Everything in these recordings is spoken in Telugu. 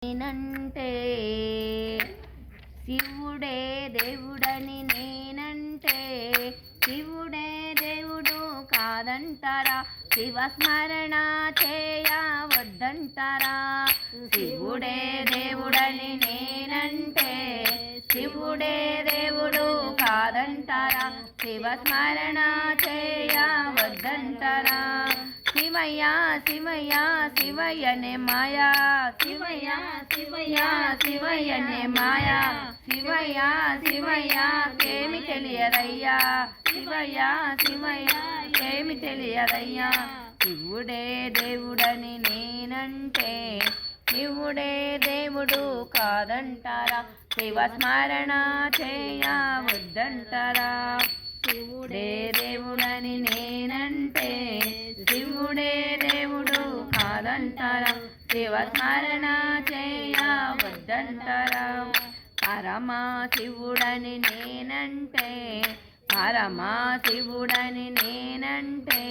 నేనంటే శివుడే దేవుడని నేనంటే శివుడే దేవుడు కాదంటారా? శివస్మరణ చేయవద్దంటారా? శివుడే దేవుడని నేనంటే శివుడే దేవుడు కాదంటారా? శివస్మరణ చేయవద్దంటారా? శివయ్య శివయ్య శివయ్యనే మాయా, శివయ్య శివయ్య శివయ్యనే మాయా, శివయ్య శివయ్య కేమి తెలియదయ్యా, శివయ్య శివయ్య కేమి తెలియదయ్యా. శివుడే దేవుడని నేనంటే శివుడే దేవుడు కాదంటారా? శివస్మరణ చేయవద్దంటారా? శివుడే దేవుడని నేనంటే శివుడే దేవుడు కాదంటారా? శివస్మరణ చేయవద్దంటారా? పరమా శివుడని నేనంటే పరమా శివుడని నేనంటే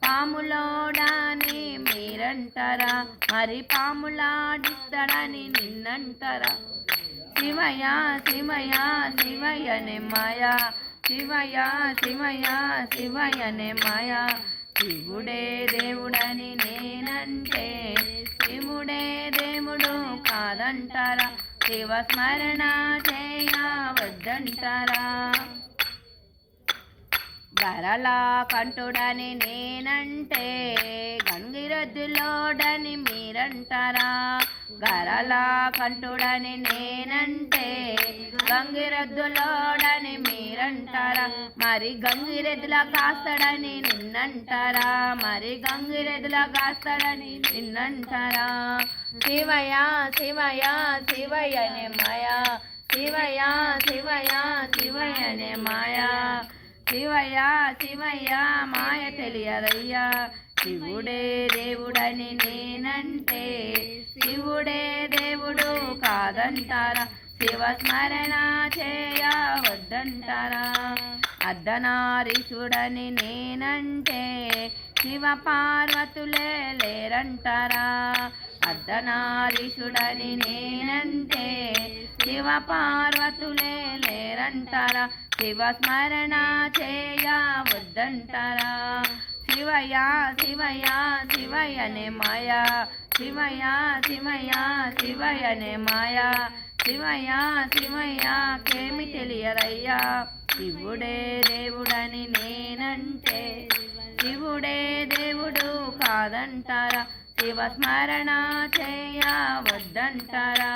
పాములోడని మీరంటారా? మరి పాములాడిస్తాడని నిన్నంటారా? శివయ్య శివయ్య శివయ్యనే మాయా, శివయ్య శివయ్య శివయ్యనే మాయా. శివుడే దేవుడని నేనంటే శివుడే దేవుడు కాదంటారా? శివస్మరణ చేయవద్దంటారా? గరలా కంటుడని నేనంటే గంగిరెద్దులోడని మీరంటారా? గరలా కంటుడని నేనంటే గంగిరెద్దులోడని మీరంటారా? మరి గంగిరెద్దుల కాస్తాడని నిన్నంటారా? మరి గంగిరెద్దుల కాస్తాడని నిన్నంటారా? శివయ్య శివయ్య శివయ్యనే మాయా, శివయ్య శివయ్య శివయ్యనే మాయా, శివయ్య శివయ్య మాయ తెలియదయ్యా. శివుడే దేవుడని నేనంటే శివుడే దేవుడు కాదంటారా? శివస్మరణ చేయవద్దంటారా? అర్ధనారీశుడని నేనంటే శివ పార్వతులే లేరంటారా? అర్ధనారీశుడని నేనంటే శివ పార్వతులే లేరంటారా? శివస్మరణ చేయవద్దంటారా? శివయ్య శివయ్య శివయ్యనే మాయా, శివయ్య శివయ్య శివయ్యనే మాయా, శివయ్య శివయ్య కేమి తెలియదయ్యా. శివుడే దేవుడని నేనంటే శివుడే దేవుడు కాదంటారా? శివస్మరణ చేయవద్దంటారా?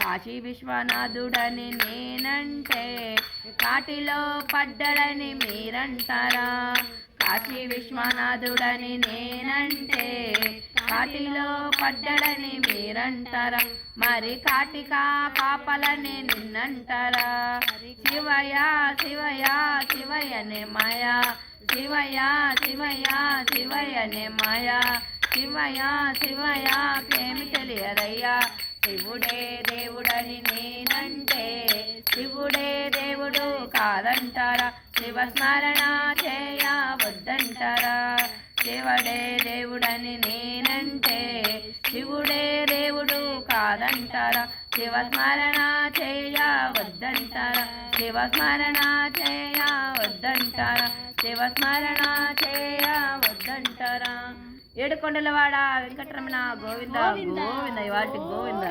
కాశీ విశ్వనాథుడని నేనంటే కాటిలో పడ్డడని మీరంటారా? కాశీ విశ్వనాథుడని నేనంటే కాటిలో పడ్డడని మీరంటారా? మరి కాటికా కాపలని నిన్నంటారా? శివయ్య శివయ్య శివయ్యనే మాయా, శివయ్య శివయ్య శివయ్యనే మాయా, శివయ్య శివయ్య కేమి తెలియదయ్యా. శివుడే దేవుడని నేనంటే శివుడే దేవుడు కాదంటారా? శివస్మరణ చేయవద్దంటారా? శివుడే దేవుడని నేనంటే శివుడే దేవుడు కాదంటారా? శివస్మరణ చేయవద్దంటారా? శివస్మరణ చేయవద్దంటారా? శివస్మరణ చేయవద్దంటారా? ఏడుకొండలవాడ వెంకటరమణ గోవింద గోవింద వాటి గోవింద.